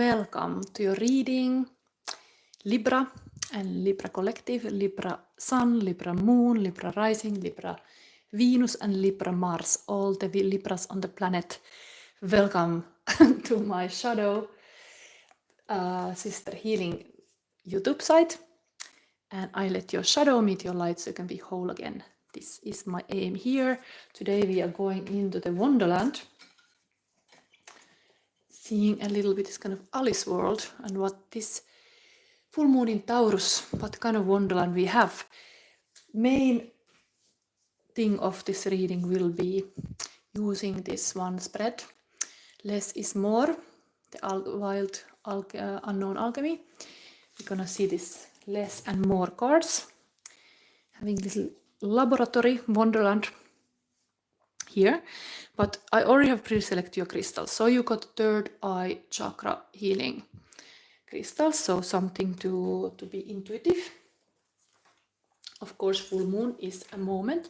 welcome to your reading, Libra and Libra Collective, Libra Sun, Libra Moon, Libra Rising, Libra Venus and Libra Mars, all the Libras on the planet. Welcome to my Shadow Sister Healing YouTube site, and I let your shadow meet your light so you can be whole again. This is my aim here. Today we are going into the Wonderland, seeing a little bit this kind of Alice world and what this full moon in Taurus, what kind of Wonderland we have. Main thing of this reading will be using this one spread. Less is more, the Wild Unknown Alchemy. We're gonna see this less and more cards. Having little laboratory Wonderland here, but I already have pre-selected your crystals. So you got third eye chakra healing crystals, so something to be intuitive. Of course, full moon is a moment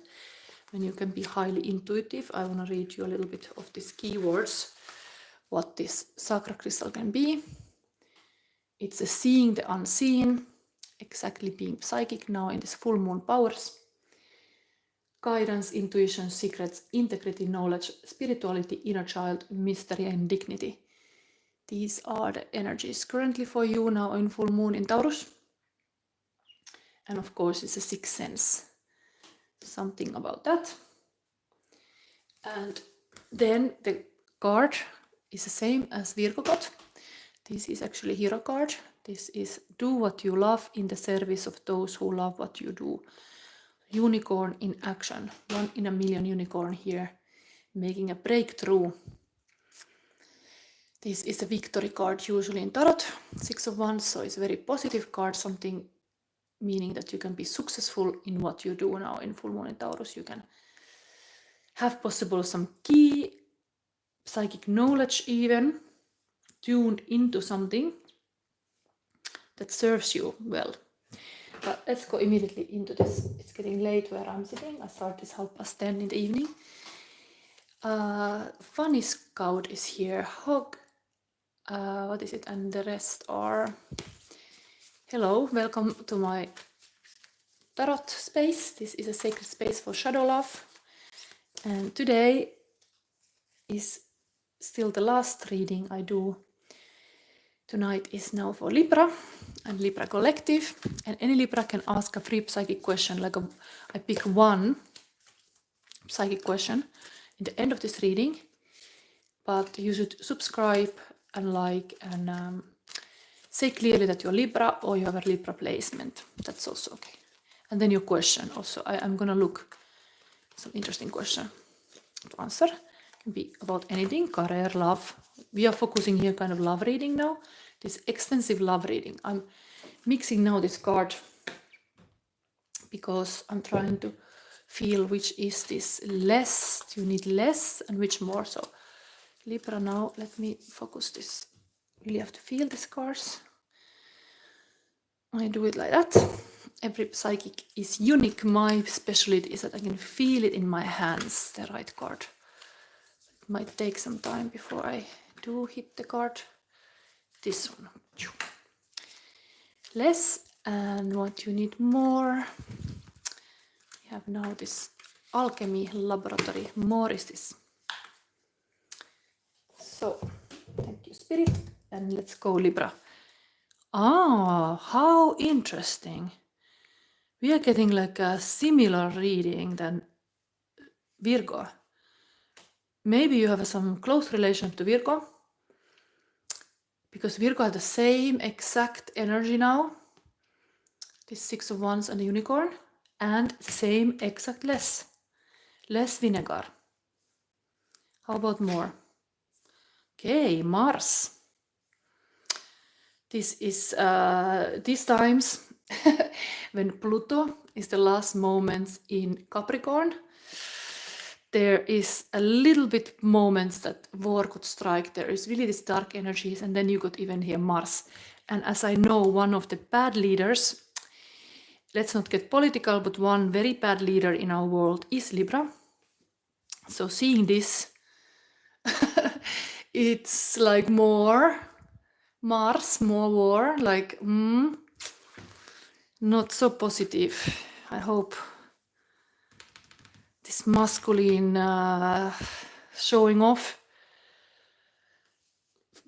when you can be highly intuitive. I want to read you a little bit of these keywords, what this chakra crystal can be. It's a seeing the unseen, exactly being psychic now in this full moon powers. Guidance, intuition, secrets, integrity, knowledge, spirituality, inner child, mystery and dignity. These are the energies currently for you now in full moon in Taurus. And of course it's a sixth sense, something about that. And then the card is the same as Virgo got. This is actually hero card. This is do what you love in the service of those who love what you do. Unicorn in action, 1 in a million unicorn here, making a breakthrough. This is a victory card usually in Tarot, 6 of Wands, so it's a very positive card, something meaning that you can be successful in what you do now in full moon in Taurus. You can have possible some key psychic knowledge even, tuned into something that serves you well. But let's go immediately into this. It's getting late where I'm sitting. I start this 10:30 in the evening. Funny Scout is here. Hog, what is it? And the rest are... Hello, welcome to my tarot space. This is a sacred space for shadow love. And today is still the last reading I do. Tonight is now for Libra and Libra Collective, and any Libra can ask a free psychic question, like I pick one psychic question in the end of this reading, but you should subscribe and like and say clearly that you're Libra or you have a Libra placement. That's also okay. And then your question also. I'm gonna look some interesting question to answer. It can be about anything, career, love. We are focusing here kind of love reading now. This extensive love reading. I'm mixing now this card because I'm trying to feel which is this less, you need less, and which more. So Libra now, let me focus this. Really have to feel these cards. I do it like that. Every psychic is unique. My specialty is that I can feel it in my hands, the right card. It might take some time before I do hit the card. This one. Less, and what you need more. We have now this alchemy laboratory. More is this. So, thank you, Spirit, and let's go, Libra. Ah, how interesting. We are getting like a similar reading than Virgo. Maybe you have some close relation to Virgo, because Virgo has the same exact energy now, this 6 of Wands and the unicorn, and same exact less vinegar. How about more? Okay, Mars. This is these times when Pluto is the last moments in Capricorn. There is a little bit moments that war could strike. There is really these dark energies, and then you got even here Mars. And as I know, one of the bad leaders, let's not get political, but one very bad leader in our world is Libra. So seeing this, it's like more Mars, more war, like, not so positive. I hope this masculine showing off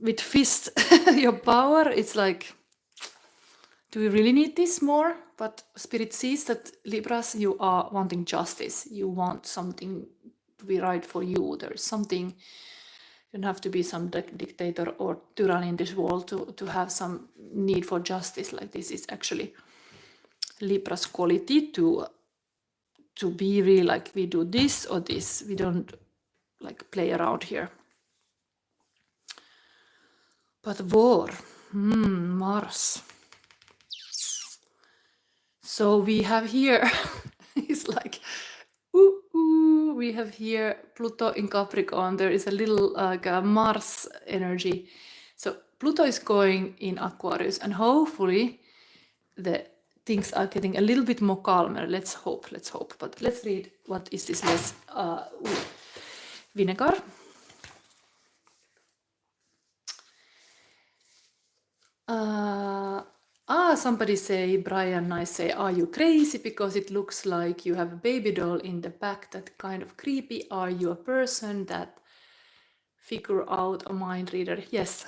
with fist your power, it's like, do we really need this more? But Spirit sees that Libras, you are wanting justice. You want something to be right for you. There is something, you don't have to be some dictator or tyranny in this world to have some need for justice. Like, this is actually Libra's quality to be real, like we do this or this. We don't like play around here. But war, Mars. So we have here, it's like, we have here Pluto in Capricorn. There is a little like a Mars energy. So Pluto is going in Aquarius, and hopefully the things are getting a little bit more calmer. Let's hope. But let's read what is this less vinegar. Somebody say, Brian, I say, are you crazy? Because it looks like you have a baby doll in the back. That kind of creepy. Are you a person that figure out a mind reader? Yes,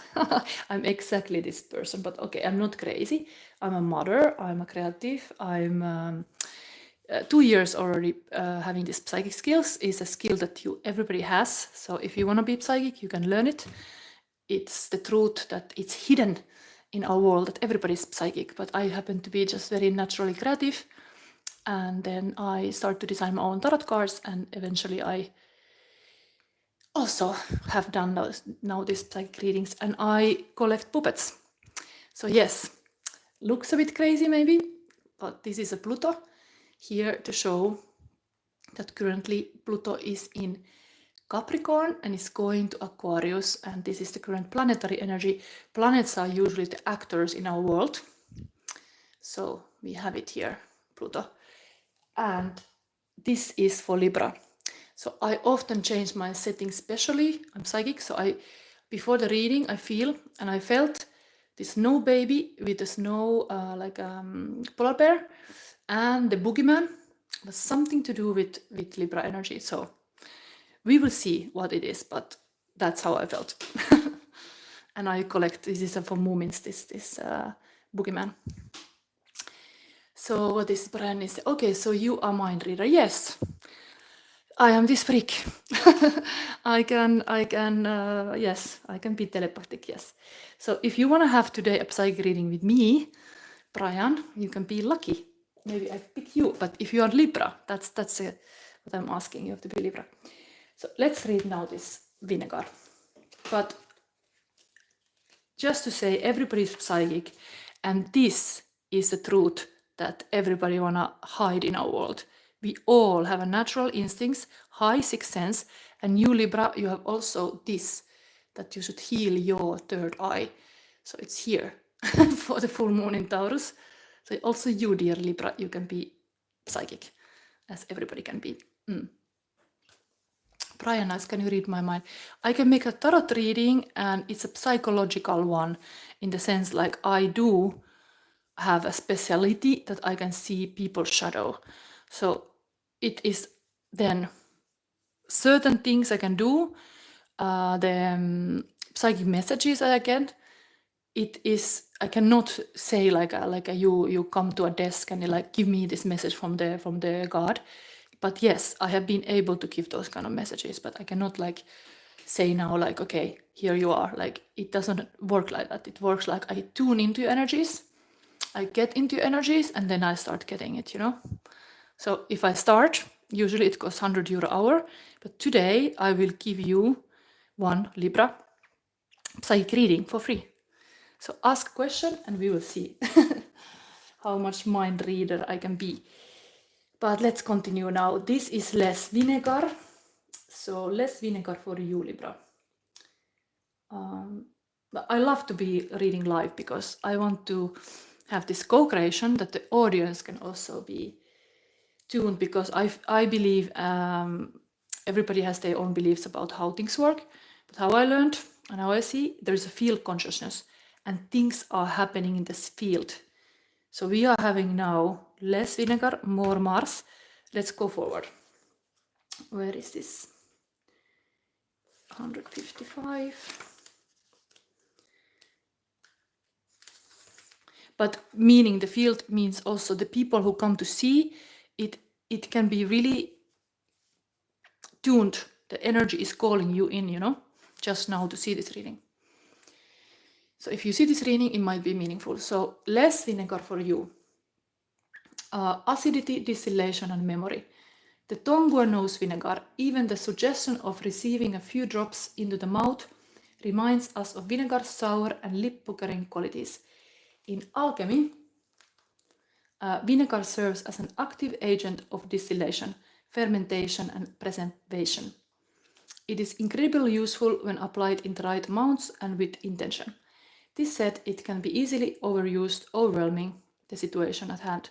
I'm exactly this person. But okay, I'm not crazy. I'm a mother. I'm a creative. I'm 2 years already having this psychic skills. Is a skill that everybody has. So if you want to be psychic, you can learn it. It's the truth that it's hidden in our world that everybody's psychic, but I happen to be just very naturally creative. And then I start to design my own tarot cards, and eventually I also have done now these psychic readings, and I collect puppets. So yes, looks a bit crazy maybe, but this is a Pluto here to show that currently Pluto is in Capricorn and is going to Aquarius, and this is the current planetary energy. Planets are usually the actors in our world. So we have it here, Pluto. And this is for Libra. So I often change my settings, especially I'm psychic, so before the reading I felt this snow baby with the snow polar bear, and the boogeyman was something to do with Libra energy. So we will see what it is, but that's how I felt. And I collect, this is for Moomins, this boogeyman. So what is Brian is, okay, so you are mind reader. Yes, I am this freak. I can be telepathic, yes. So if you want to have today a psychic reading with me, Brian, you can be lucky. Maybe I pick you, but if you are Libra, that's what I'm asking, you have to be Libra. So let's read now this vinegar. But just to say, everybody's psychic, and this is the truth that everybody wanna hide in our world. We all have a natural instincts, high sixth sense, and you Libra, you have also this, that you should heal your third eye. So it's here for the full moon in Taurus. So also you, dear Libra, you can be psychic, as everybody can be. Brian asks, can you read my mind? I can make a tarot reading, and it's a psychological one, in the sense like I do have a speciality that I can see people's shadow. So it is then certain things I can do, the psychic messages I get. It is, I cannot say like you come to a desk and you like give me this message from the God. But yes, I have been able to give those kind of messages, but I cannot like say now like, okay, here you are. Like, it doesn't work like that. It works like I tune into your energies, I get into your energies, and then I start getting it, you know? So if I start, usually it costs €100 hour, but today I will give you one Libra psychic reading for free. So ask a question and we will see how much mind reader I can be. But let's continue now. This is less vinegar. So less vinegar for you, Libra. I love to be reading live because I want to have this co-creation that the audience can also be tuned, because I believe everybody has their own beliefs about how things work. But how I learned and how I see, there is a field consciousness. and things are happening in this field. So we are having now less vinegar, more Mars. Let's go forward. Where is this? 155. But meaning the field means also the people who come to see it. It can be really tuned. The energy is calling you in, you know, just now to see this reading. So if you see this reading, it might be meaningful. So less vinegar for you. Acidity, distillation, and memory. The tongue knows vinegar. Even the suggestion of receiving a few drops into the mouth reminds us of vinegar's sour and lip-puckering qualities. In alchemy, vinegar serves as an active agent of distillation, fermentation, and preservation. It is incredibly useful when applied in the right amounts and with intention. This said, it can be easily overused, overwhelming the situation at hand.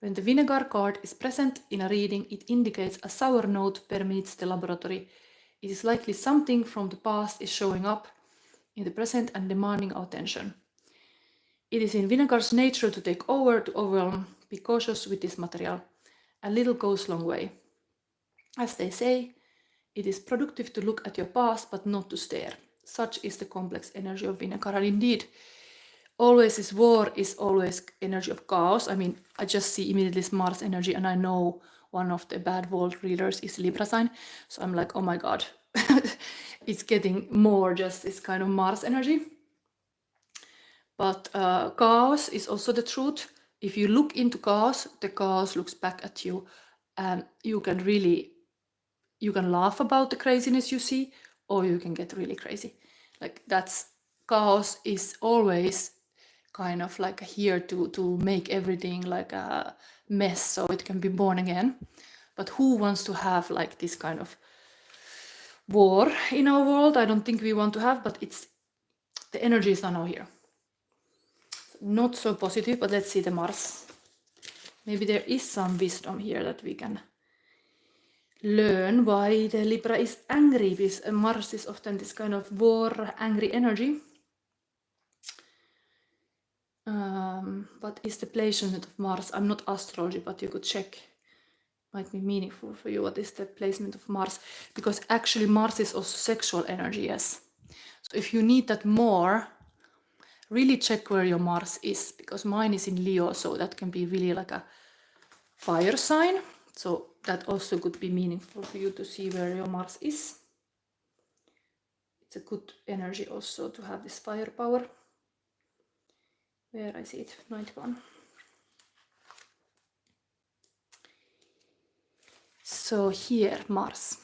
When the vinegar card is present in a reading, it indicates a sour note permeates the laboratory. It is likely something from the past is showing up in the present and demanding our attention. It is in vinegar's nature to take over, to overwhelm. Be cautious with this material. A little goes a long way. As they say, it is productive to look at your past, but not to stare. Such is the complex energy of vinegar. And indeed, always this war is always energy of chaos. I mean, I just see immediately this Mars energy, and I know one of the bad world readers is Libra sign. So I'm like, oh my God, it's getting more just this kind of Mars energy. But chaos is also the truth. If you look into chaos, the chaos looks back at you, and you can laugh about the craziness you see, or you can get really crazy. Like chaos is always kind of like here to make everything like a mess so it can be born again. But who wants to have like this kind of war in our world? I don't think we want to have, but the energies are now here. Not so positive, but let's see the Mars. Maybe there is some wisdom here that we can learn why the Libra is angry, because Mars is often this kind of war, angry energy. What is the placement of Mars? I'm not astrology, but you could check. Might be meaningful for you. What is the placement of Mars? Because actually Mars is also sexual energy, yes. So if you need that more, really check where your Mars is, because mine is in Leo, so that can be really like a fire sign. So that also could be meaningful for you to see where your Mars is. It's a good energy also to have this firepower. Where I see it, 91. So here, Mars.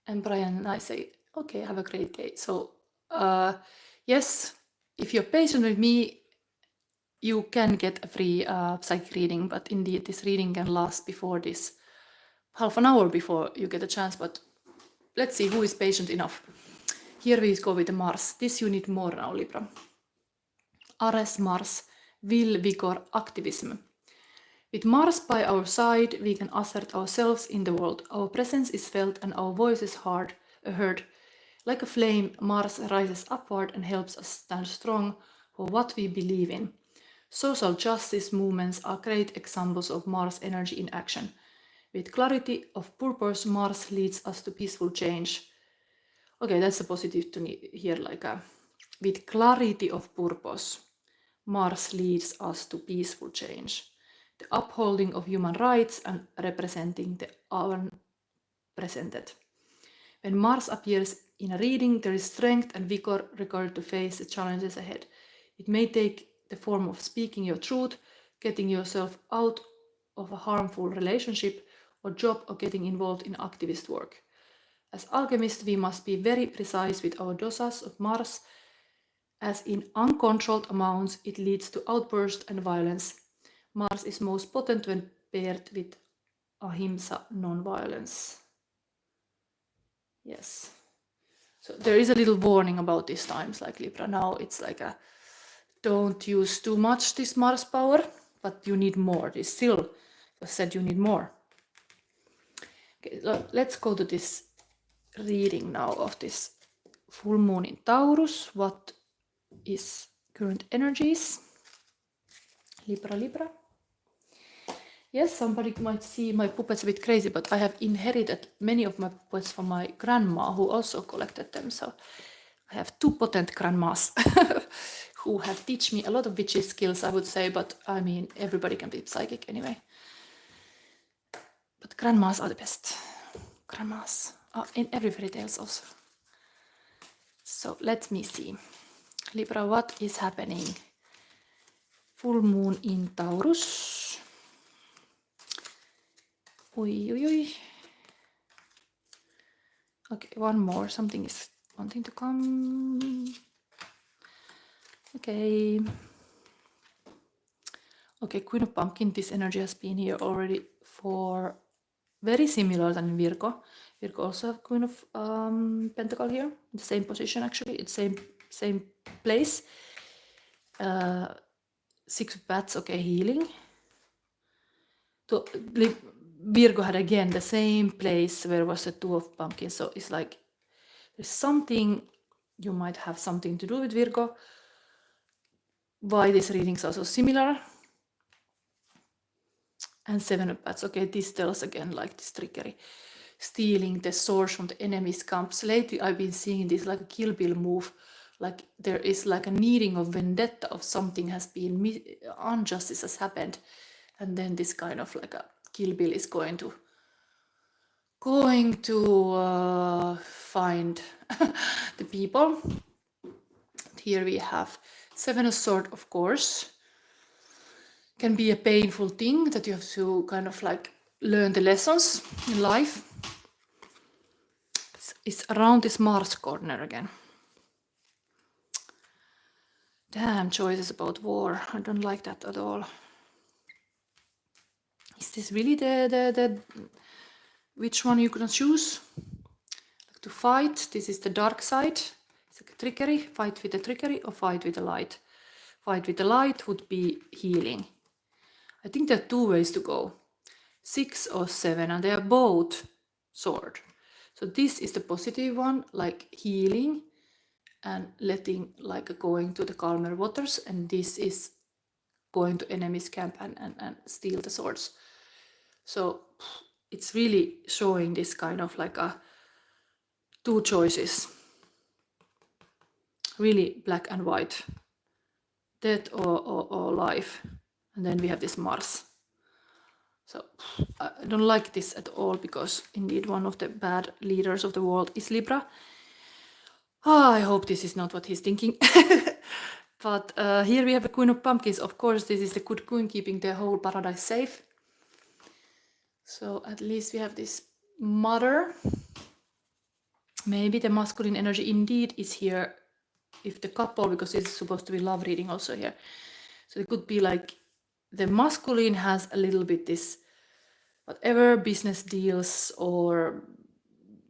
And Brian and I say, okay, have a great day. So yes, if you're patient with me, you can get a free psychic reading, but indeed this reading can last before this, half an hour before you get a chance, but let's see who is patient enough. Here we go with the Mars. This you need more now, Libra. Ares, Mars, will, vigor, activism. With Mars by our side, we can assert ourselves in the world. Our presence is felt and our voice is heard. Like a flame, Mars rises upward and helps us stand strong for what we believe in. Social justice movements are great examples of Mars energy in action. With clarity of purpose, Mars leads us to peaceful change. Okay, that's a positive to hear, with clarity of purpose, Mars leads us to peaceful change. The upholding of human rights and representing the unrepresented. When Mars appears in a reading, there is strength and vigor required to face the challenges ahead. It may take the form of speaking your truth, getting yourself out of a harmful relationship or job, or getting involved in activist work. As alchemists, we must be very precise with our dosas of Mars, as in uncontrolled amounts it leads to outbursts and violence. Mars is most potent when paired with ahimsa, non-violence. Yes. So there is a little warning about these times, like Libra. Now it's like don't use too much this Mars power, but you need more. It's still said you need more. Okay, let's go to this reading now of this full moon in Taurus. What is current energies. Libra. Yes, somebody might see my puppets a bit crazy, but I have inherited many of my puppets from my grandma, who also collected them. So I have 2 potent grandmas who have taught me a lot of witchy skills, I would say, but I mean, everybody can be psychic anyway. But grandmas are the best. Grandmas are in every fairy tales also. So let me see. Libra, what is happening? Full moon in Taurus. Oi. Okay, one more. Something is wanting to come. Okay. Okay, Queen of Pumpkin. This energy has been here already for very similar than Virgo. Virgo also have Queen of Pentacle here. The same position actually. It's same place. 6 of Bats. Okay, healing. Virgo had again the same place where was the 2 of Pumpkins. So it's like there's something, you might have something to do with Virgo. Why these readings are so similar. And 7 of Bats. Okay, this tells again like this trickery. Stealing the source from the enemy's camps. Lately I've been seeing this like a Kill Bill move. Like there is like a needing of vendetta of something has been, injustice has happened. And then this kind of like a Kill Bill is going to find the people. Here we have 7 of Swords, of course. Can be a painful thing that you have to kind of like learn the lessons in life. It's around this Mars corner again. Damn, choices about war. I don't like that at all. Is this really the which one you gonna choose? Like to fight. This is the dark side. It's like a trickery. Fight with the trickery or fight with the light. Fight with the light would be healing. I think there are 2 ways to go. 6 or 7, and they are both sword. So this is the positive one, like healing and letting, like going to the calmer waters, and this is going to enemy's camp and steal the swords. So it's really showing this kind of like a 2 choices, really black and white, death or life. And then we have this Mars. So I don't like this at all, because indeed one of the bad leaders of the world is Libra. I hope this is not what he's thinking. But here we have a Queen of Pumpkins. Of course, this is the good queen keeping the whole paradise safe. So at least we have this mother. Maybe the masculine energy indeed is here if the couple, because this is supposed to be love reading also here. So it could be like the masculine has a little bit this, whatever business deals or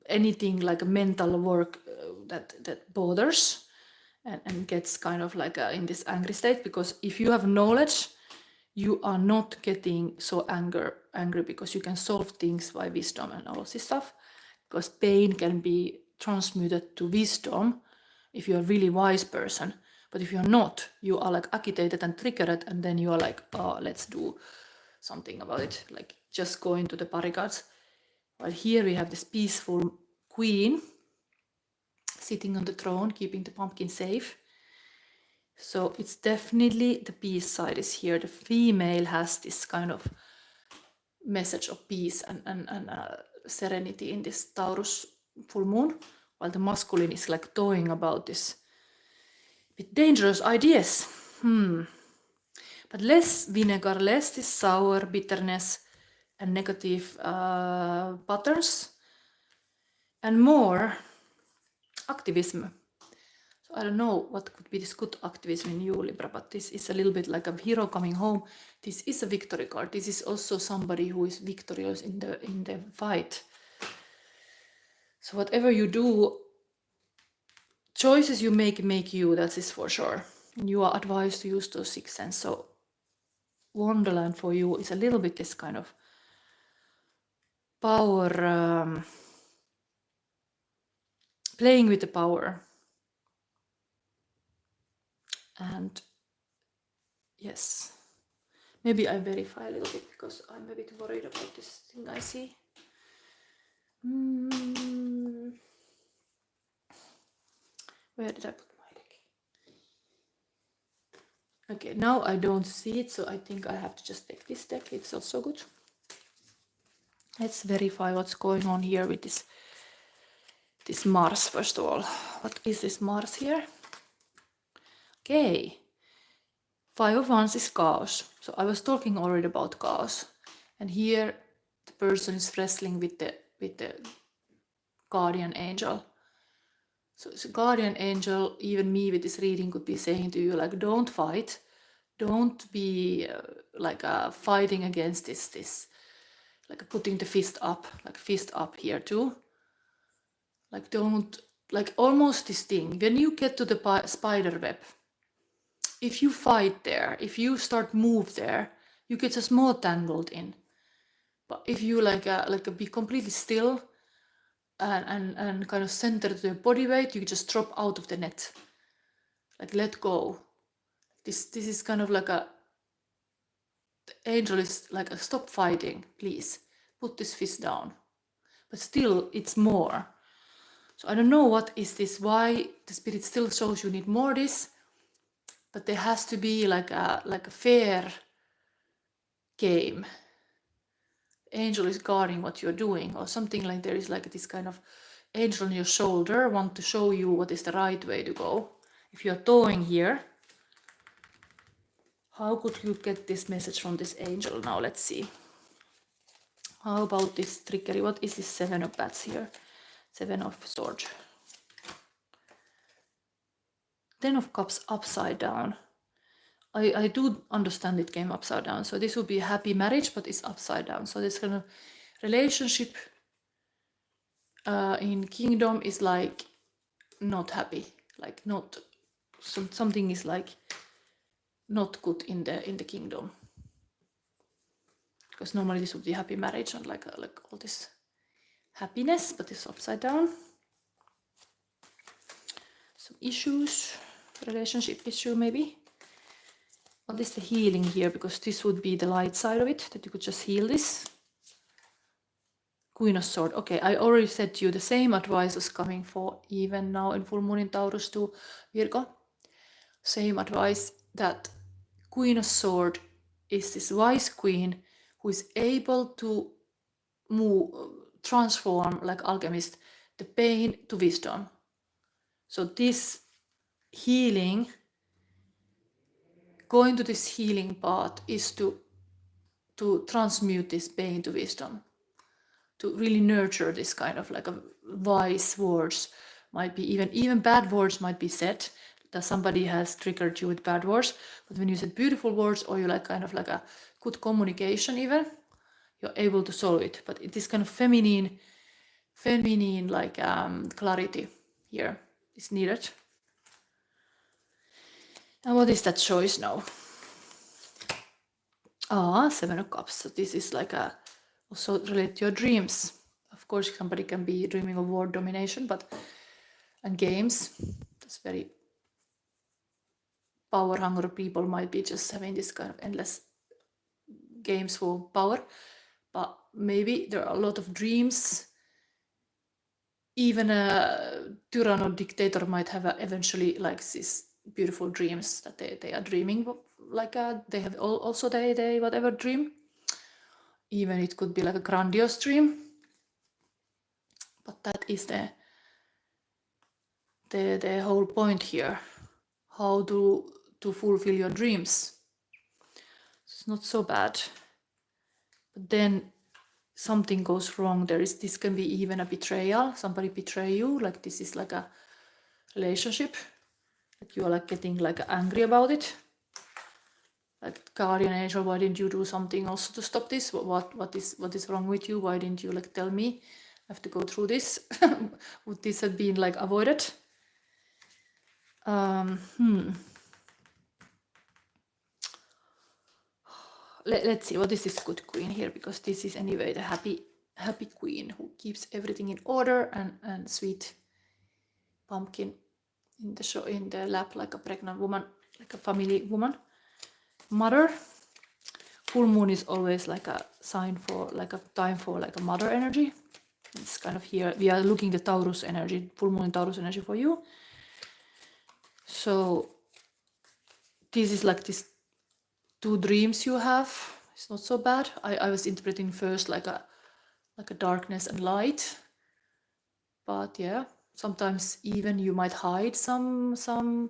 anything like a mental work that bothers and gets kind of like in this angry state. Because if you have knowledge, you are not getting so angry because you can solve things by wisdom and all of this stuff. Because pain can be transmuted to wisdom if you're a really wise person. But if you're not, you are like agitated and triggered, and then you are like, oh, let's do something about it, like just going to the barricades. While here we have this peaceful queen sitting on the throne, keeping the pumpkin safe. So it's definitely the peace side is here. The female has this kind of message of peace and serenity in this Taurus full moon, while the masculine is like toying about this bit dangerous ideas. But less vinegar, less this sour bitterness and negative patterns, and more activism. So I don't know what could be this good activism in you, Libra, but this is a little bit like a hero coming home. This is a victory card. This is also somebody who is victorious in the fight. So whatever you do, choices you make you, that is for sure. And you are advised to use those 6 senses. So Wonderland for you is a little bit this kind of power, playing with the power. And yes, maybe I verify a little bit because I'm a bit worried about this thing I see. Where did I put my deck? Okay, now I don't see it, so I think I have to just take this deck. It's also good. Let's verify what's going on here with this Mars first of all. What is this Mars here? Okay. 5 of Wands is chaos. So I was talking already about chaos. And here the person is wrestling with the guardian angel. So it's a guardian angel, even me with this reading could be saying to you like, don't fight. Don't be fighting against this, like putting the fist up here too. Like don't, like almost this thing, when you get to the spider web, if you fight there, if you start move there, you get just more tangled in. But if you be completely still and kind of center the body weight, you just drop out of the net. Like let go. This is kind of like the angel is like stop fighting, please. Put this fist down. But still it's more. So I don't know what is this, why the spirit still shows you need more this, but there has to be like a fair game. Angel is guarding what you're doing or something, like there is like this kind of angel on your shoulder want to show you what is the right way to go. If you're towing here, how could you get this message from this angel? Now let's see. How about this trickery? What is this 7 of bats here? 7 of swords. 10 of cups upside down. I do understand it came upside down. So this would be a happy marriage, but it's upside down. So this kind of relationship in kingdom is like not happy. Like not, something is like not good in the kingdom. Because normally this would be happy marriage and like all this happiness, but it's upside down. Some issues, relationship issue maybe. What is the healing here? Because this would be the light side of it, that you could just heal this. Queen of Swords. Okay, I already said to you the same advice is coming for even now in full moon in Taurus to Virgo. Same advice, that Queen of Swords is this wise queen who is able to transform, like alchemist, the pain to wisdom. So this healing, going to this healing path is to transmute this pain to wisdom, to really nurture this kind of like a wise words. Might be even bad words might be said, that somebody has triggered you with bad words, but when you said beautiful words or you like kind of like a good communication even, you're able to solve it. But it is kind of feminine like clarity here is needed. And what is that choice now? 7 of Cups. So this is like a also related to your dreams. Of course, somebody can be dreaming of world domination, and games. That's very power hungry people might be just having this kind of endless games for power. But maybe there are a lot of dreams. Even a tyrann or dictator might have eventually like these beautiful dreams that they are dreaming, like they have also they whatever dream. Even it could be like a grandiose dream, but that is the whole point here. How to fulfill your dreams. It's not so bad, but then something goes wrong. This can be even a betrayal. Somebody betray you. Like this is like a relationship that you are like getting like angry about it. Like guardian angel, why didn't you do something also to stop this? What is wrong with you? Why didn't you like tell me? I have to go through this. Would this have been like avoided? Let's see, what is this good queen here? Because this is anyway the happy queen who keeps everything in order and sweet pumpkin in the lap like a pregnant woman. like a family woman, mother. Full moon is always like a sign for, like a time for like a mother energy. It's kind of here, we are looking the Taurus energy, full moon Taurus energy for you. So this is like this 2 dreams you have. It's not so bad. I was interpreting first like a darkness and light. But yeah, sometimes even you might hide some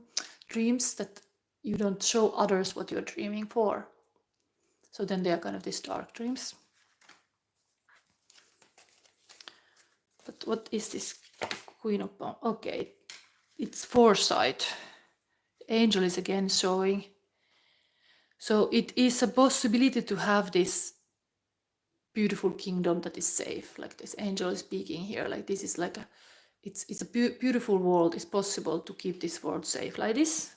dreams that you don't show others what you're dreaming for. So then they are kind of these dark dreams. But what is this Queen of Wands? Okay, it's foresight. Angel is again showing. So it is a possibility to have this beautiful kingdom that is safe. Like this angel is speaking here. Like this is like a, it's a beautiful world. It's possible to keep this world safe like this.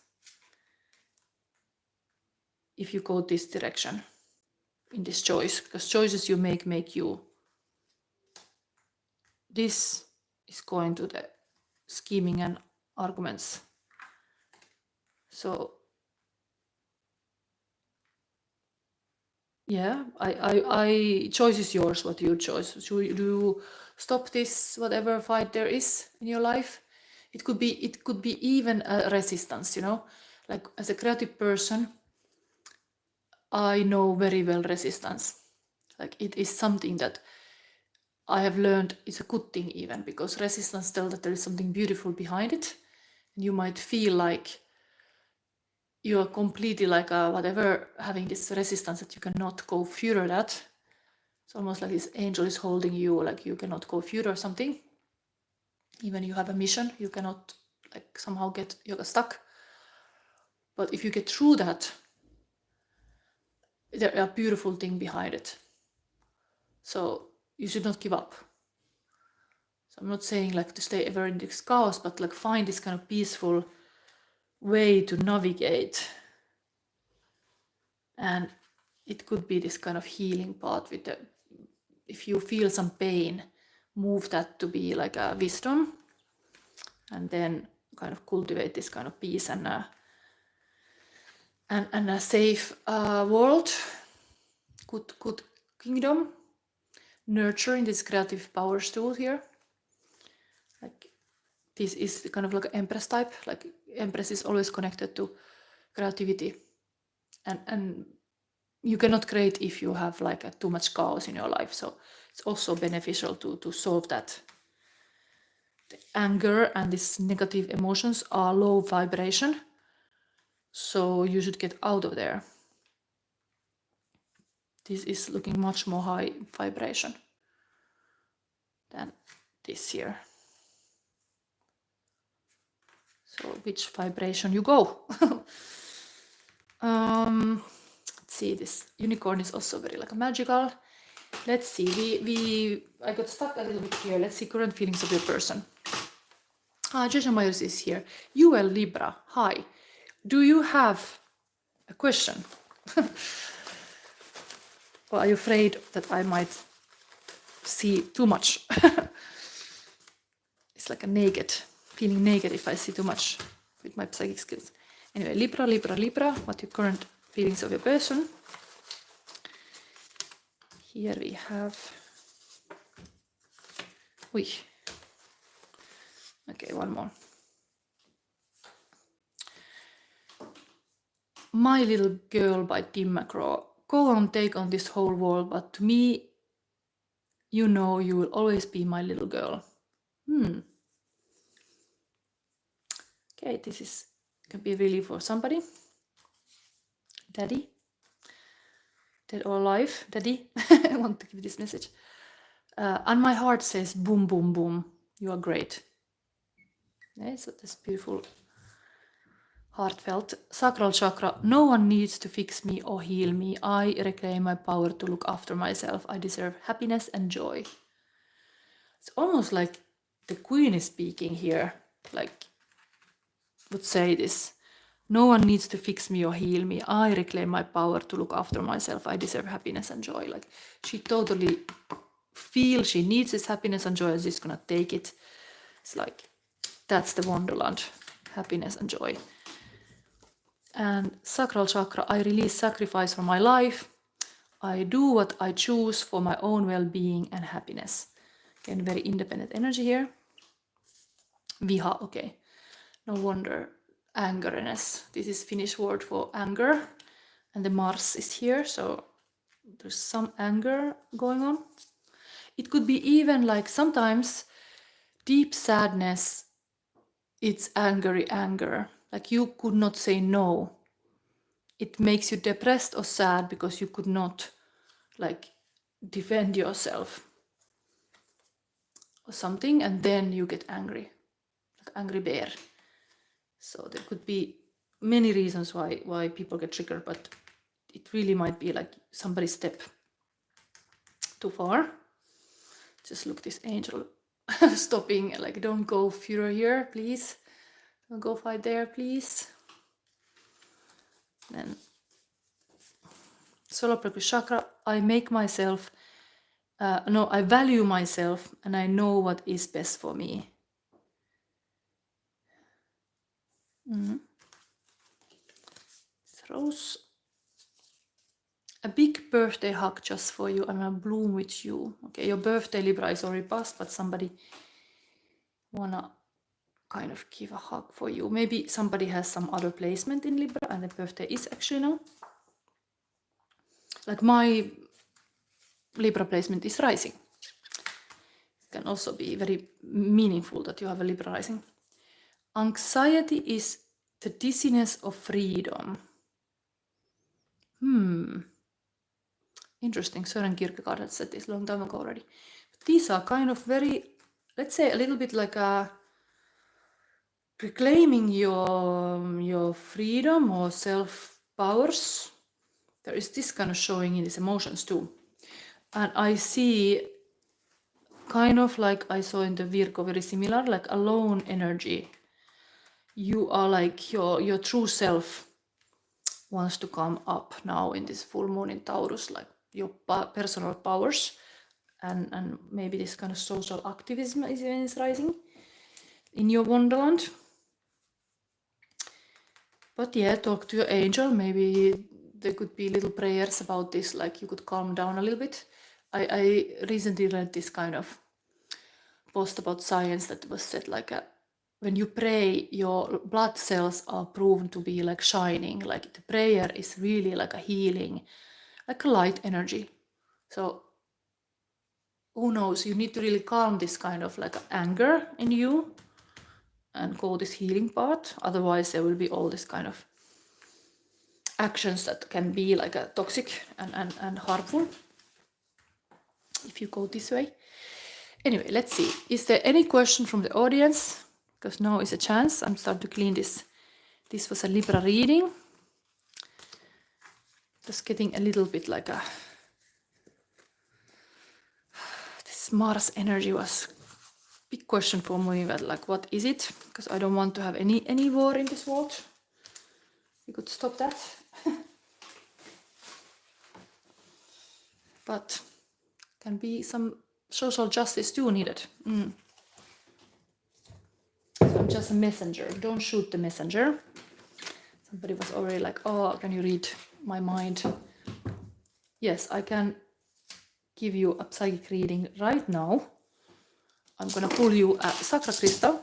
If you go this direction in this choice, because choices you make you. This is going to the scheming and arguments. So yeah, I choice is yours. What you choose? Do you stop this whatever fight there is in your life? It could be even a resistance, you know. Like as a creative person, I know very well resistance. Like it is something that I have learned is a good thing even, because resistance tells that there is something beautiful behind it. And you might feel like you are completely like whatever, having this resistance that you cannot go further that. It's almost like this angel is holding you, like you cannot go further or something. Even you have a mission, you cannot like somehow you're stuck. But if you get through that, there are beautiful thing behind it. So you should not give up. So I'm not saying like to stay ever in this chaos, but like find this kind of peaceful way to navigate. And it could be this kind of healing part with if you feel some pain, move that to be like a wisdom, and then kind of cultivate this kind of peace and a safe world, good kingdom, nurturing this creative powers tool here. Like this is kind of like an Empress type. Like Empress is always connected to creativity, and you cannot create if you have like too much chaos in your life. So it's also beneficial to solve that. The anger and these negative emotions are low vibration, so you should get out of there. This is looking much more high vibration than this here. So which vibration you go? Let's see, this unicorn is also very like a magical. Let's see, I got stuck a little bit here. Let's see current feelings of your person. Jason Myers is here. UL Libra, hi. Do you have a question? Or are you afraid that I might see too much? It's like feeling naked if I see too much with my psychic skills. Anyway, Libra, what your current feelings of your person? Here we have... Okay, one more. My Little Girl by Tim McGraw. Go on, take on this whole world, but to me, you know you will always be my little girl. Okay, this can be really for somebody. Daddy. Dead or alive. Daddy. I want to give this message. And my heart says, boom, boom, boom. You are great. Okay, so this beautiful, heartfelt. Sacral chakra. No one needs to fix me or heal me. I reclaim my power to look after myself. I deserve happiness and joy. It's almost like the queen is speaking here. Like, would say this. No one needs to fix me or heal me. I reclaim my power to look after myself. I deserve happiness and joy. Like, she totally feels she needs this happiness and joy. She's gonna take it. It's like, that's the Wonderland. Happiness and joy. And sacral chakra, I release sacrifice from my life. I do what I choose for my own well-being and happiness. Again, very independent energy here. Viha, okay. No wonder, angerness. This is Finnish word for anger. And the Mars is here, so there's some anger going on. It could be even like sometimes deep sadness, it's angry anger. Like you could not say no. It makes you depressed or sad because you could not like defend yourself or something, and then you get angry, like angry bear. So there could be many reasons why people get triggered, but it really might be like somebody step too far. Just look, this angel stopping, like don't go further here, please. Don't go fight there, please. Then solar plexus chakra, I make myself, I value myself and I know what is best for me. Rose. A big birthday hug just for you. I'm gonna bloom with you. Okay, your birthday Libra is already past, but somebody wanna kind of give a hug for you. Maybe somebody has some other placement in Libra and the birthday is actually now. Like my Libra placement is rising. It can also be very meaningful that you have a Libra rising. Anxiety is the dizziness of freedom. Interesting. Søren Kierkegaard had said this long time ago already. But these are kind of very, let's say, a little bit like a reclaiming your freedom or self-powers. There is this kind of showing in these emotions too. And I see kind of like I saw in the Virgo, very similar, like alone energy. You are like your true self wants to come up now in this full moon in Taurus, like your personal powers, and maybe this kind of social activism is rising in your Wonderland. But yeah, talk to your angel. Maybe there could be little prayers about this, like you could calm down a little bit. I recently read this kind of post about science that was said like when you pray, your blood cells are proven to be like shining. Like the prayer is really like a healing, like a light energy. So who knows, you need to really calm this kind of like anger in you and go this healing part. Otherwise there will be all this kind of actions that can be like a toxic and harmful if you go this way. Anyway, let's see. Is there any question from the audience? Because now is a chance. I'm starting to clean this. This was a Libra reading. Just getting a little bit like a... This Mars energy was a big question for me. But like, what is it? Because I don't want to have any war in this world. You could stop that. But can be some social justice too needed. So I'm just a messenger. Don't shoot the messenger. Somebody was already like, oh, can you read my mind? Yes, I can give you a psychic reading right now. I'm gonna pull you a Chakra Crystal.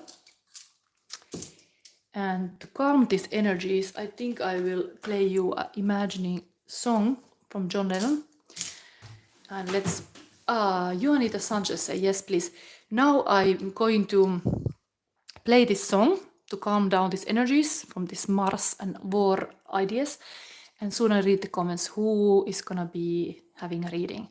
And to calm these energies, I think I will play you an imagining song from John Lennon. And let's, Juanita Sanchez say, yes, please. Now I'm going to play this song to calm down these energies from this Mars and war ideas. And soon I read the comments who is gonna be having a reading.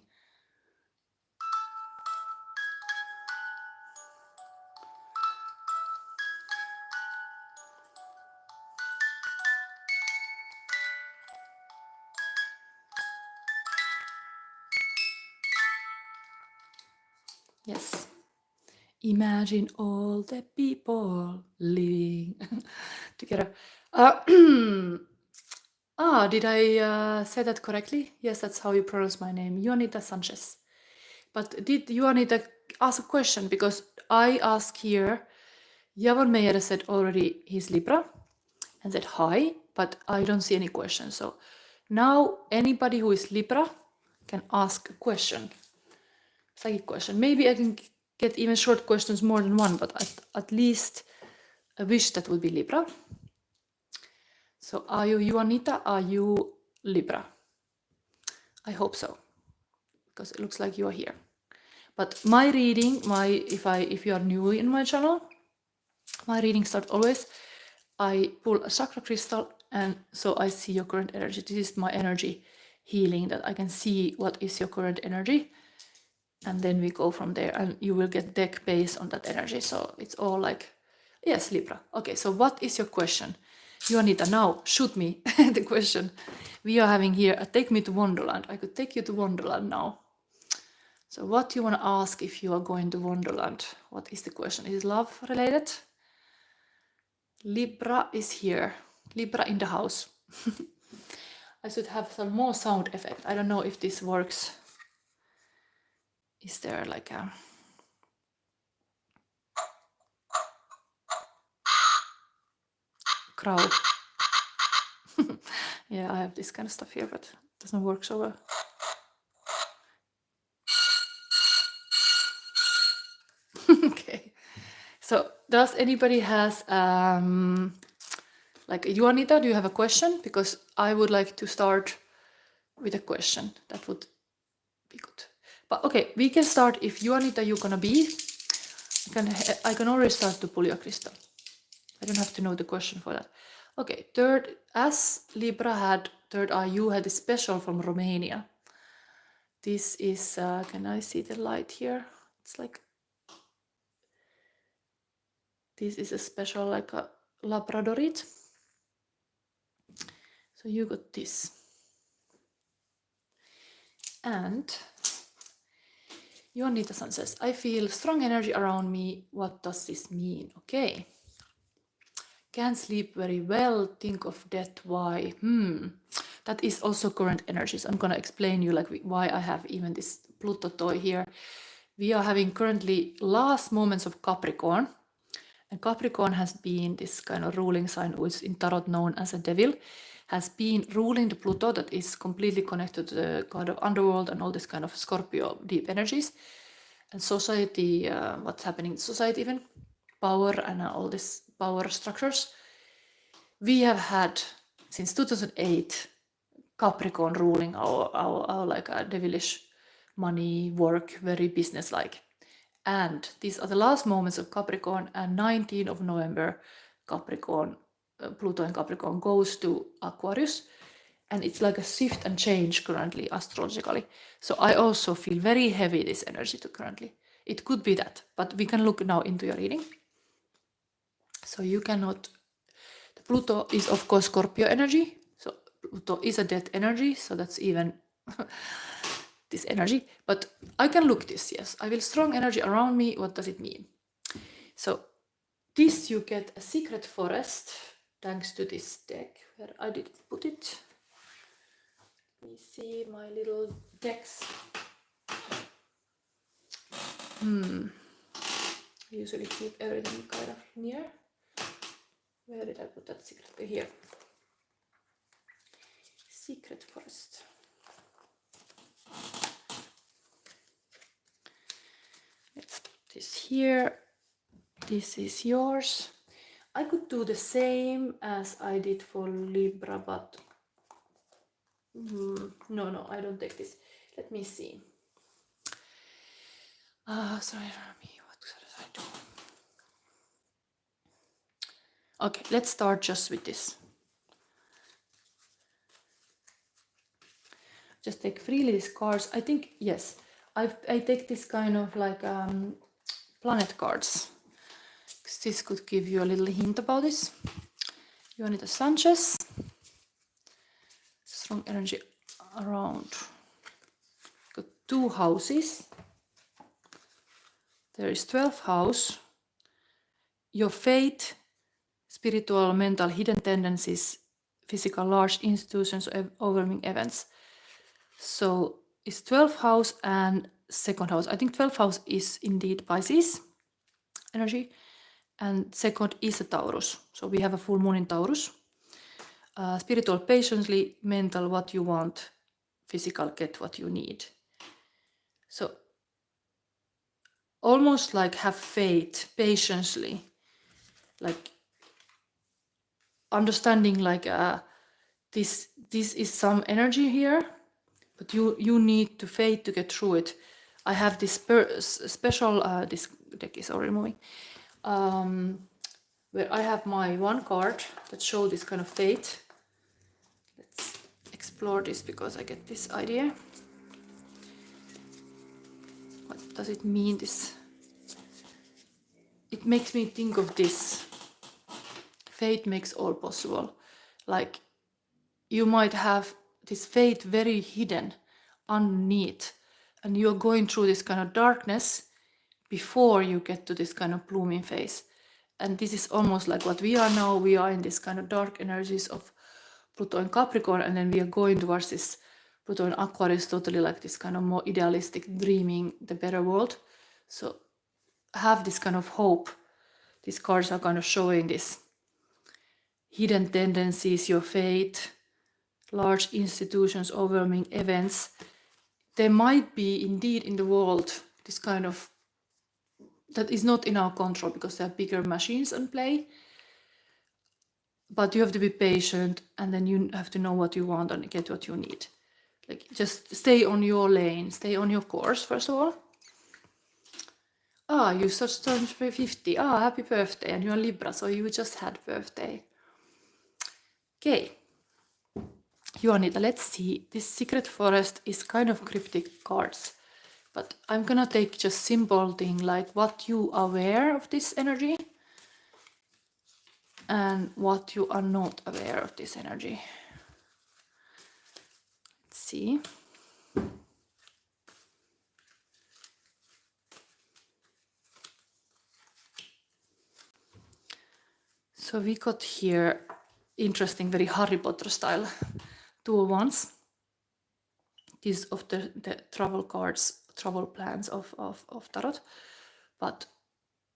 Yes. Imagine all the people living together. Did I say that correctly? Yes, that's how you pronounce my name, Juanita Sanchez. But did Juanita ask a question? Because I asked here, Javon Meyer said already he's Libra and said hi. but I don't see any questions. So now anybody who is Libra can ask a question, psychic question. Maybe I can get even short questions, more than one, but at least I wish that would be Libra. So are you Anita? Are you Libra? I hope so, because it looks like you are here. But my reading, if you are new in my channel, my reading starts always. I pull a chakra crystal, and so I see your current energy. This is my energy healing, that I can see what is your current energy, and then we go from there, and you will get deck based on that energy. So it's all like, yes, Libra. Okay, so what is your question? Juanita, now shoot me the question. We are having here a take me to Wonderland. I could take you to Wonderland now. So what do you want to ask if you are going to Wonderland? What is the question? Is it love related? Libra is here. Libra in the house. I should have some more sound effect. I don't know if this works. Is there like a... crow? Yeah, I have this kind of stuff here, but it doesn't work so well. Okay. So does anybody has like Juanita, do you have a question? Because I would like to start with a question. That would be good. But okay, we can start. If Juanita you're gonna be, I can already start to pull your crystal. I don't have to know the question for that. Okay, third, as Libra had third eye, you had a special from Romania. This is, can I see the light here? It's like, this is a special, like a Labradorite. So you got this. And Juanita-san says, I feel strong energy around me. What does this mean? Okay. Can't sleep very well. Think of death. Why? That is also current energies. I'm gonna explain you like why I have even this Pluto toy here. We are having currently last moments of Capricorn. And Capricorn has been this kind of ruling sign, which in Tarot known as a devil, has been ruling the Pluto that is completely connected to the god of underworld and all this kind of Scorpio deep energies. And society, what's happening in society even, power and all these power structures. We have had, since 2008, Capricorn ruling our like a devilish money, work, very business-like. And these are the last moments of Capricorn, and 19th of November, Capricorn, Pluto in Capricorn goes to Aquarius, and it's like a shift and change currently astrologically. So I also feel very heavy this energy currently. It could be that, but we can look now into your reading. So you cannot, the Pluto is of course Scorpio energy, so Pluto is a death energy, so that's even this energy, but I can look this, yes. I will strong energy around me. What does it mean? So this you get a secret forest thanks to this deck. Where I did put it? Let me see my little decks. I usually keep everything kind of near. Where did I put that secret? Here. Secret forest. Let's put this here. This is yours. I could do the same as I did for Libra, but no, I don't take this. Let me see. Sorry, what should I do? Okay, let's start just with this. Just take freely these cards. I think, yes, I take this kind of like planet cards. This could give you a little hint about this. Juanita Sanchez. Strong energy around. Got 2 houses. There is 12th house. Your fate, spiritual, mental, hidden tendencies, physical, large institutions, overwhelming events. So it's 12th house and 2nd house. I think 12th house is indeed Pisces energy, and 2nd is a Taurus. So we have a full moon in Taurus. spiritual patiently, mental what you want, physical get what you need. So almost like have faith patiently, like understanding like this is some energy here, but you need to faith to get through it. I have this special this deck is already moving, where I have my one card that shows this kind of faith. Let's explore this because I get this idea. What does it mean, this? It makes me think of this. Faith makes all possible. Like you might have this faith very hidden underneath, and you're going through this kind of darkness before you get to this kind of blooming phase. And this is almost like what we are now. We are in this kind of dark energies of Pluto in Capricorn, and then we are going towards this Pluto in Aquarius, totally like this kind of more idealistic, dreaming the better world. So have this kind of hope. These cards are kind of showing this hidden tendencies, your faith, large institutions, overwhelming events. There might be indeed in the world this kind of that is not in our control because there are bigger machines in play. But you have to be patient, and then you have to know what you want and get what you need. Like just stay on your lane, stay on your course first of all. You just turned 50. Happy birthday, and you're Libra, so you just had birthday. Okay. Juanita, let's see. This Secret Forest is kind of cryptic cards, but I'm gonna take just simple thing like what you are aware of this energy and what you are not aware of this energy. Let's see. So we got here interesting, very Harry Potter style 2 of Wands. These of the travel cards, travel plans of Tarot. But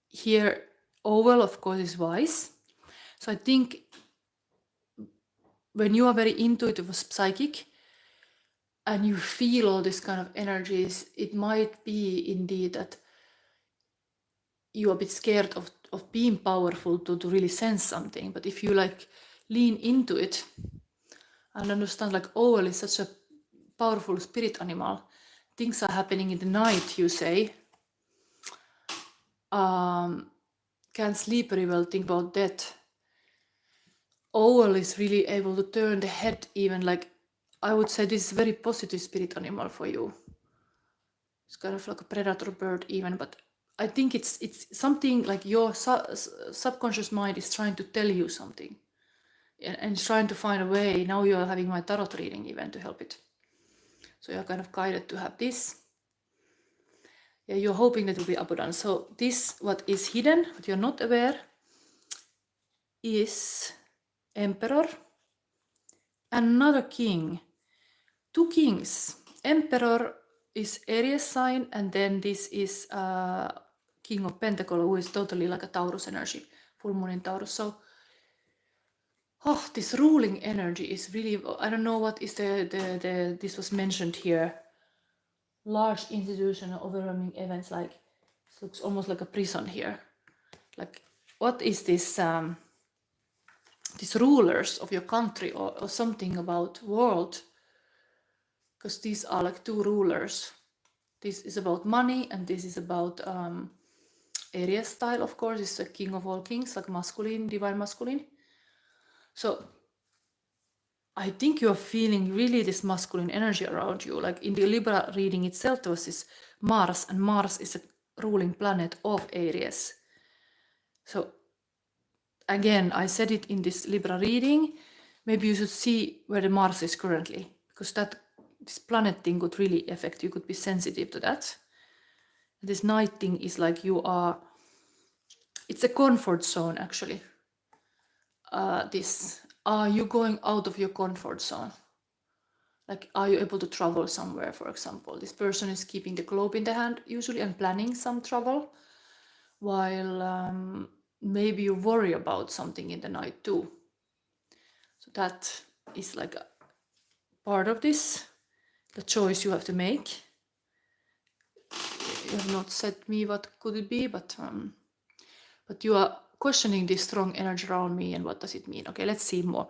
here Owl of course is wise. So I think when you are very intuitive, psychic, and you feel all these kind of energies, it might be indeed that you're a bit scared of being powerful to really sense something. But if you like lean into it and understand like Owl is such a powerful spirit animal, things are happening in the night, you say, can't sleep very well, think about that. Owl is really able to turn the head, even like I would say this is a very positive spirit animal for you. It's kind of like a predator bird even, but I think it's something like your subconscious mind is trying to tell you something and trying to find a way. Now you're having my tarot reading even to help it. So you're kind of guided to have this. Yeah, you're hoping that it will be abundant. So this, what is hidden, what you're not aware, is Emperor and another king. 2 kings. Emperor is Aries sign, and then this is King of Pentacle, who is totally like a Taurus energy, full moon in Taurus. So this ruling energy is really, I don't know what is this was mentioned here. Large institutional overwhelming events, like it looks almost like a prison here. Like what is this these rulers of your country or something about world? Because these are like 2 rulers. This is about money, and this is about Aries style, of course. It's a king of all kings, like masculine, divine masculine. So I think you're feeling really this masculine energy around you. Like in the Libra reading itself, there was this Mars, and Mars is a ruling planet of Aries. So again, I said it in this Libra reading, maybe you should see where the Mars is currently, because this planet thing could really affect you, could be sensitive to that. This night thing is like it's a comfort zone actually. Are you going out of your comfort zone? Like, are you able to travel somewhere, for example? This person is keeping the globe in the hand usually and planning some travel, while maybe you worry about something in the night too. So that is like a part of this, the choice you have to make. You have not said me what could it be, but you are questioning this strong energy around me and what does it mean. Okay, let's see more.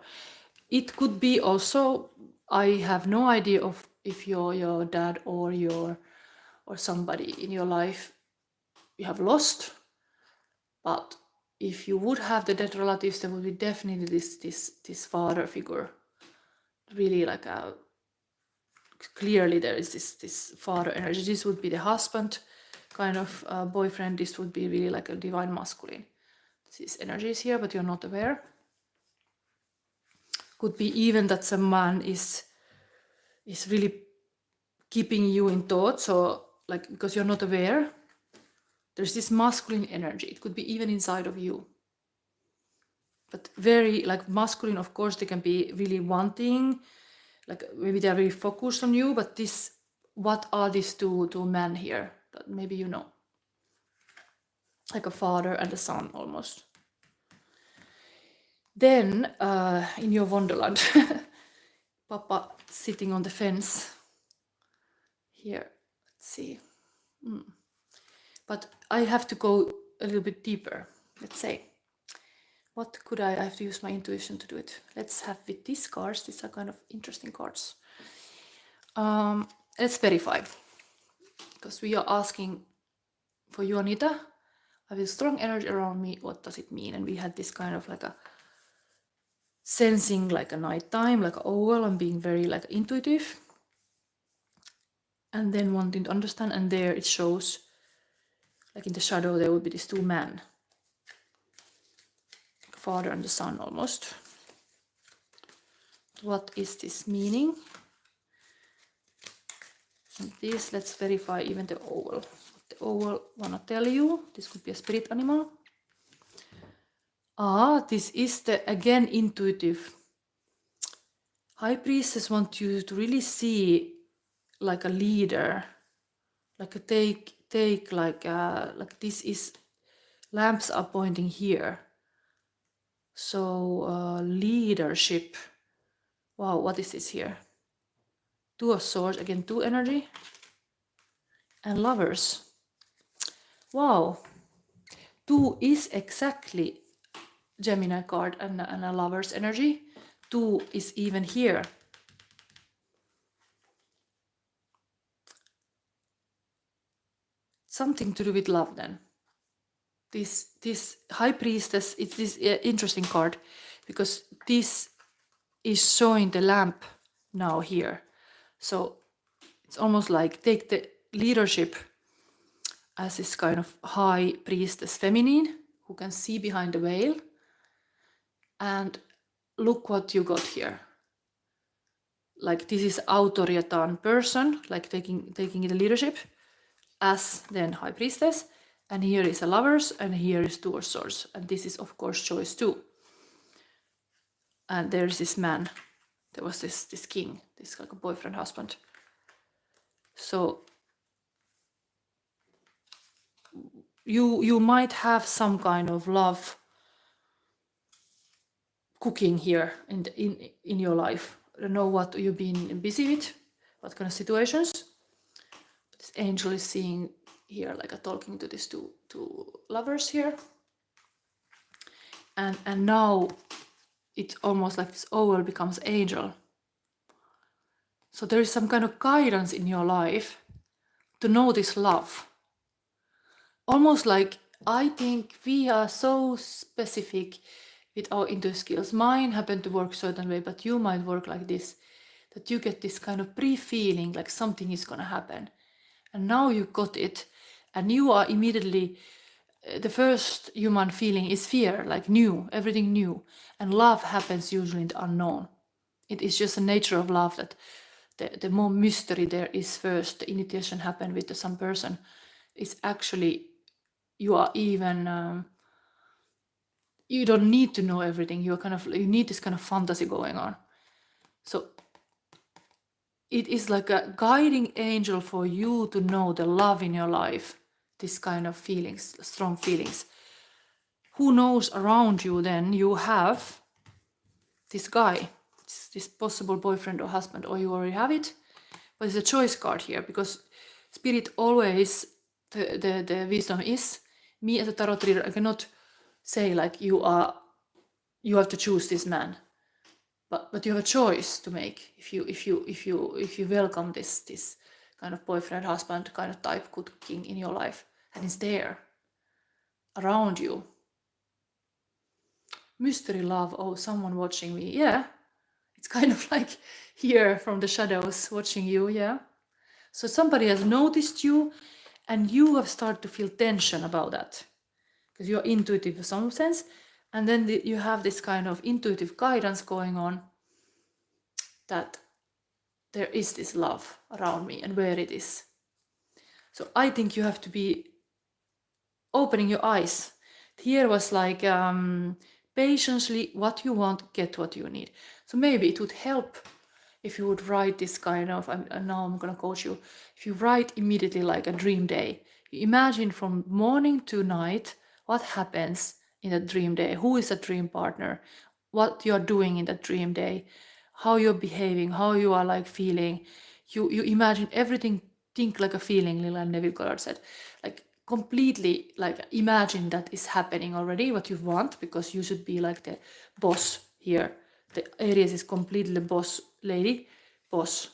It could be also, I have no idea of if your dad or somebody in your life you have lost, but if you would have the dead relatives, there would be definitely this father figure, really like a clearly there is this father energy. This would be the husband kind of boyfriend. This would be really like a divine masculine. This energy is here, but you're not aware. Could be even that some man is really keeping you in thought. So like, because you're not aware, there's this masculine energy. It could be even inside of you. But very like masculine, of course, they can be really wanting, like maybe they're really focused on you, but this, what are these two men here that maybe you know? Like a father and a son almost. Then in your Wonderland, Papa sitting on the fence here. Let's see. But I have to go a little bit deeper. Let's say, what could I have to use my intuition to do it. Let's have with these cards. These are kind of interesting cards. Let's verify, because we are asking for you, Anita. I have a strong energy around me. What does it mean? And we had this kind of like a sensing, like a nighttime, like an owl, and being very like intuitive. And then wanting to understand. And there it shows, like in the shadow, there would be these two men, father and the son almost. What is this meaning? And this, let's verify even the owl. What the owl wanna tell you? This could be a spirit animal. This is the, again, intuitive. High Priestess want you to really see like a leader, like a take like this is, lamps are pointing here. So leadership. Wow, what is this here? Two of Swords, again, two energy. And Lovers. Wow. Two is exactly Gemini card and a Lover's energy. Two is even here. Something to do with love then. This High Priestess, it's this interesting card, because this is showing the lamp now here. So it's almost like take the leadership as this kind of High Priestess feminine who can see behind the veil, and look what you got here. Like this is authoritarian person, like taking the leadership as then High Priestess, and here is a Lovers, and here is Two of Swords, and this is of course choice two. And there is this man. There was this king, this like a boyfriend, husband. So you might have some kind of love cooking here in your life. I don't know what you've been busy with, what kind of situations. This angel is seeing here, like a talking to these two lovers here. And now it's almost like this owl becomes angel. So there is some kind of guidance in your life to know this love. Almost like, I think we are so specific with our intuitive skills. Mine happen to work a certain way, but you might work like this, that you get this kind of pre-feeling like something is gonna happen. And now you got it, and you are immediately, the first human feeling is fear, like new, everything new. And love happens usually in the unknown. It is just the nature of love that the more mystery there is first, the initiation happen with some person, is actually, you are even, you don't need to know everything. You need this kind of fantasy going on. So it is like a guiding angel for you to know the love in your life, this kind of feelings, strong feelings. Who knows, around you then you have this guy, this possible boyfriend or husband, or you already have it, but it's a choice card here, because Spirit always, the wisdom is, me as a tarot reader, I cannot say like you have to choose this man, but you have a choice to make if you welcome this kind of boyfriend, husband kind of type, good king in your life, and it's there around you. Mystery love, oh, someone watching me, yeah, it's kind of like here from the shadows watching you, yeah. So somebody has noticed you, and you have started to feel tension about that, because you're intuitive in some sense, and then you have this kind of intuitive guidance going on, that there is this love around me and where it is. So I think you have to be opening your eyes. Here was like patiently, what you want, get what you need. So maybe it would help if you would write this kind of, and now I'm gonna coach you, if you write immediately like a dream day, you imagine from morning to night what happens in a dream day, who is a dream partner, what you're doing in that dream day, how you're behaving, how you are like feeling. You imagine everything, think like a feeling, Lila Neville Goddard said, like completely like imagine that is happening already, what you want, because you should be like the boss here. The Aries is completely the boss lady, boss.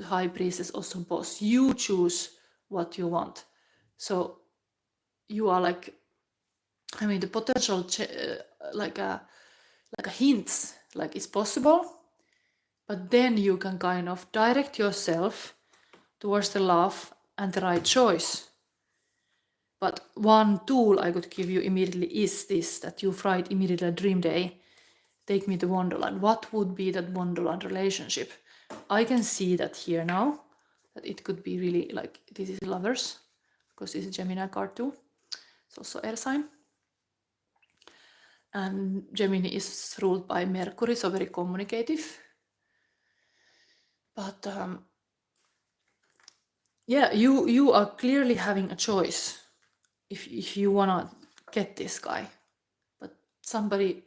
High Priestess also boss. You choose what you want. So you are like, I mean, the potential like a hints, like it's possible, but then you can kind of direct yourself towards the love and the right choice. But one tool I could give you immediately is this, that you write immediately a dream day. Take me to Wonderland. What would be that Wonderland relationship? I can see that here now, that it could be really like, this is lovers, because this is Gemini card too. It's also air sign. And Gemini is ruled by Mercury, so very communicative. But yeah, you are clearly having a choice if you wanna get this guy. But somebody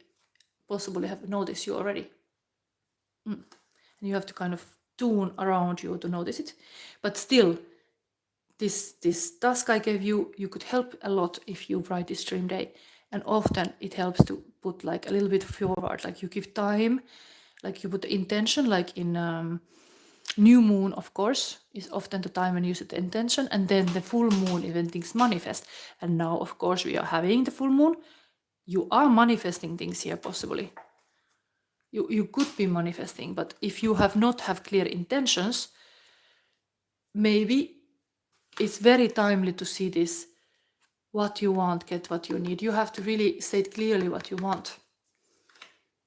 possibly have noticed you already. And you have to kind of tune around you to notice it. But still, this task I gave you, you could help a lot if you write this dream day. And often it helps to put like a little bit forward, like you give time, like you put the intention, like in new moon, of course, is often the time when you set the intention, and then the full moon is when things manifest. And now, of course, we are having the full moon. You are manifesting things here, possibly. You could be manifesting, but if you have not have clear intentions, maybe it's very timely to see this, what you want, get what you need. You have to really state clearly what you want.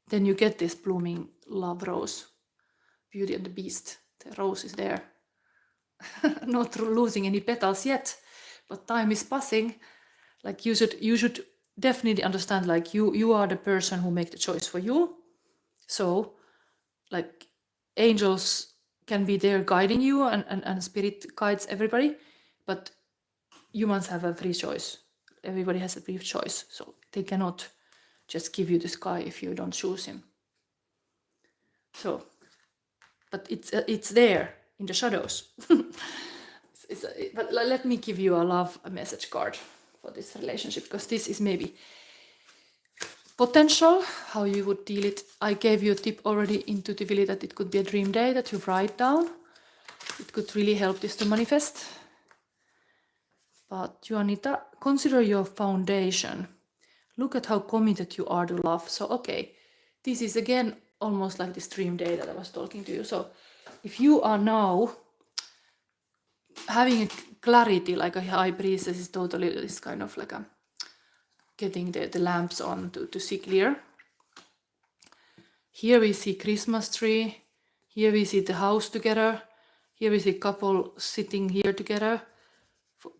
Then you get this blooming love rose, Beauty and the Beast. The rose is there. Not losing any petals yet, but time is passing. Like you should definitely understand, like you are the person who make the choice for you. So like angels can be there guiding you, and spirit guides everybody, but humans have a free choice. Everybody has a free choice, so they cannot just give you the sky if you don't choose him. So, but it's there in the shadows. But let me give you a love message card for this relationship, because this is maybe potential, how you would deal it. I gave you a tip already intuitively that it could be a dream day that you write down. It could really help this to manifest. But Juanita, consider your foundation. Look at how committed you are to love. So, okay, this is again almost like this dream day that I was talking to you. So, if you are now having a clarity, like a high priestess is totally this kind of like a getting the lamps on to see clear. Here we see Christmas tree. Here we see the house together. Here we see couple sitting here together.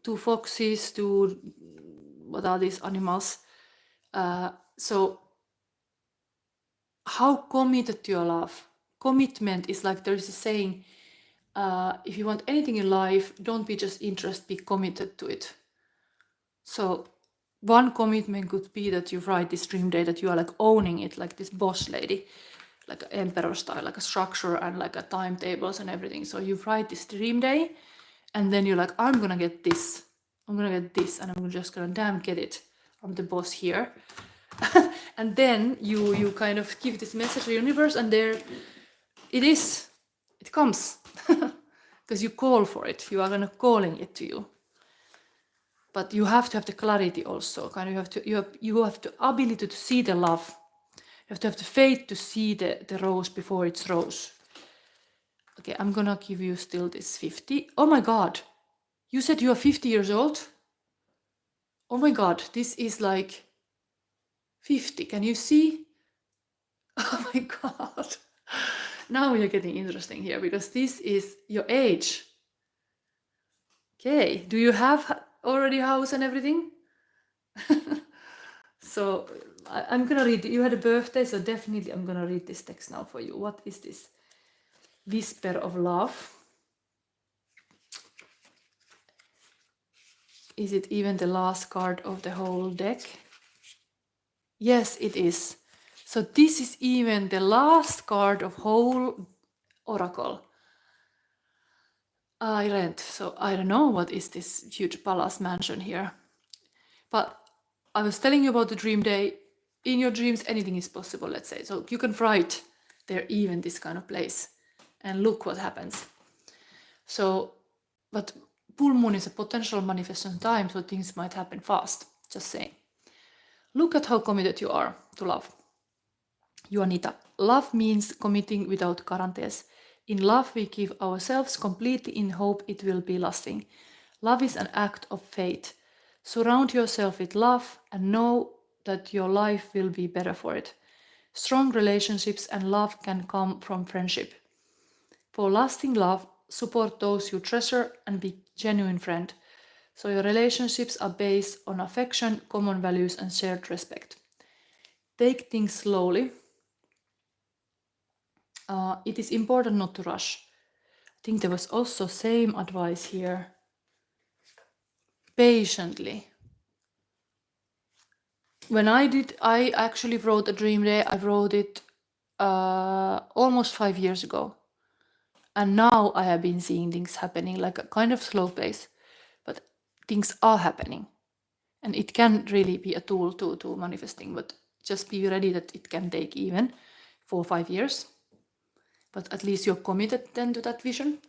Two foxes, what are these animals? So how committed to your love? Commitment is like, there is a saying, if you want anything in life, don't be just interested, be committed to it. So one commitment could be that you write this dream day, that you are like owning it, like this boss lady. like an emperor style, like a structure and like a timetables and everything. So you write this dream day, and then you're like, I'm gonna get this, and I'm just gonna damn get it. I'm the boss here. And then you kind of give this message to the universe, and there it is. It comes. Because you call for it. You are kind of calling it to you. But you have to have the clarity also. Kind of you have the ability to see the love. You have to have the faith to see the rose before it's rose. Okay, I'm gonna give you still this 50. Oh my God, you said you are 50 years old? Oh my God, this is like 50. Can you see? Oh my God. Now you're getting interesting here because this is your age. Okay, do you have already a house and everything? So I'm gonna read. You had a birthday, so definitely I'm gonna read this text now for you. What is this? Whisper of love. Is it even the last card of the whole deck? Yes, it is. So this is even the last card of whole oracle. I read. So I don't know what is this huge palace mansion here. But I was telling you about the dream day. In your dreams, anything is possible, let's say. So you can write there even this kind of place and look what happens. So, but full moon is a potential manifestation time, so things might happen fast, just saying. Look at how committed you are to love. Juanita, love means committing without guarantees. In love, we give ourselves completely in hope it will be lasting. Love is an act of faith. Surround yourself with love and know that your life will be better for it. Strong relationships and love can come from friendship. For lasting love, support those you treasure and be genuine friend. So your relationships are based on affection, common values, and shared respect. Take things slowly. It is important not to rush. I think there was also same advice here. Patiently. When I actually wrote a dream day. I wrote it almost 5 years ago. And now I have been seeing things happening like a kind of slow pace. But things are happening. And it can really be a tool to manifesting. But just be ready that it can take even 4 or 5 years. But at least you're committed then to that vision.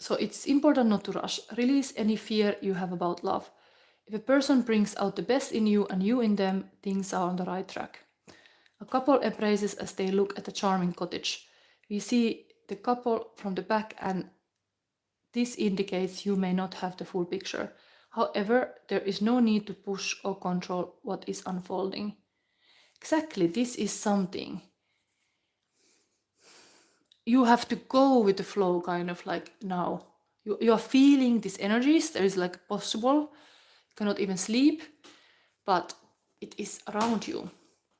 So it's important not to rush. Release any fear you have about love. If a person brings out the best in you and you in them, things are on the right track. A couple embraces as they look at a charming cottage. We see the couple from the back, and this indicates you may not have the full picture. However, there is no need to push or control what is unfolding. Exactly, this is something. You have to go with the flow, kind of like now. You are feeling these energies. There is like possible. You cannot even sleep, but it is around you.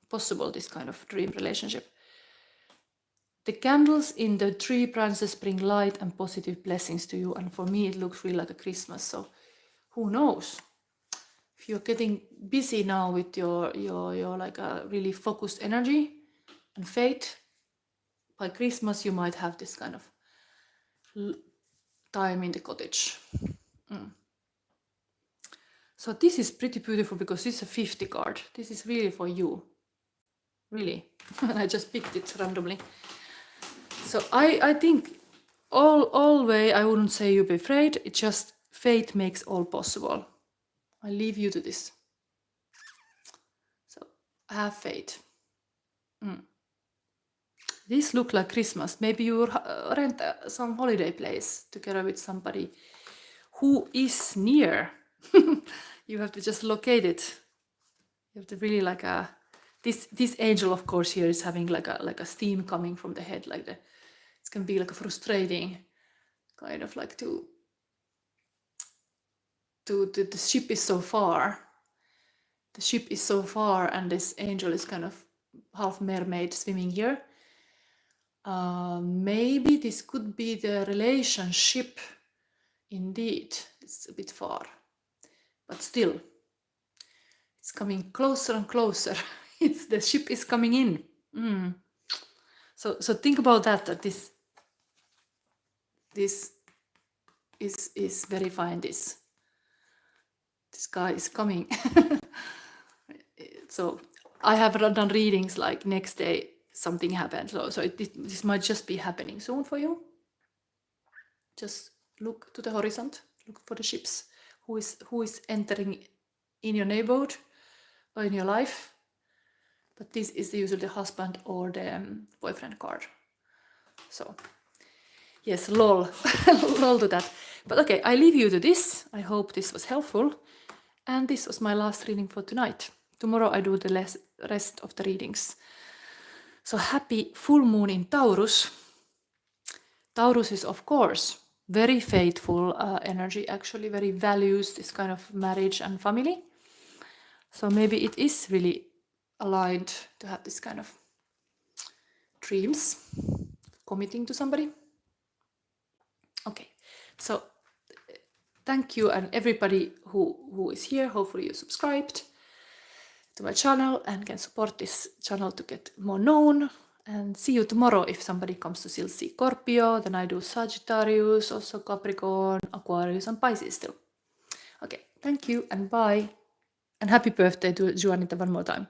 Possible, this kind of dream relationship. The candles in the tree branches bring light and positive blessings to you. And for me, it looks really like a Christmas. So who knows? If you're getting busy now with your like a really focused energy and faith, by Christmas you might have this kind of time in the cottage. So this is pretty beautiful because it's a 50 card. This is really for you. Really. I just picked it randomly. So I think all way I wouldn't say you be afraid. It's just faith makes all possible. I leave you to this. So have faith. This look like Christmas. Maybe you rent some holiday place together with somebody who is near. You have to just locate it. You have to really like a this angel, of course, here is having like a steam coming from the head, like it can be like a frustrating kind of like to the ship is so far. The ship is so far, and this angel is kind of half mermaid swimming here. Maybe this could be the relationship. Indeed, it's a bit far, but still, It's coming closer and closer. The ship is coming in. So think about that this is verifying this guy is coming. So I have done readings like next day something happened. So this might just be happening soon for you. Just look to the horizon, look for the ships who is entering in your neighborhood or in your life. But this is usually the husband or the boyfriend card. So yes, lol. Lol to that. But okay, I leave you to this. I hope this was helpful. And this was my last reading for tonight. Tomorrow I do the rest of the readings. So happy full moon in Taurus. Taurus is, of course, very faithful energy, actually very values this kind of marriage and family. So maybe it is really aligned to have this kind of dreams, committing to somebody. Okay, so thank you and everybody who is here. Hopefully you subscribed to my channel and can support this channel to get more known. And see you tomorrow if somebody comes to still see Scorpio. Then I do Sagittarius, also Capricorn, Aquarius and Pisces still. Okay, thank you and bye. And happy birthday to Juanita one more time.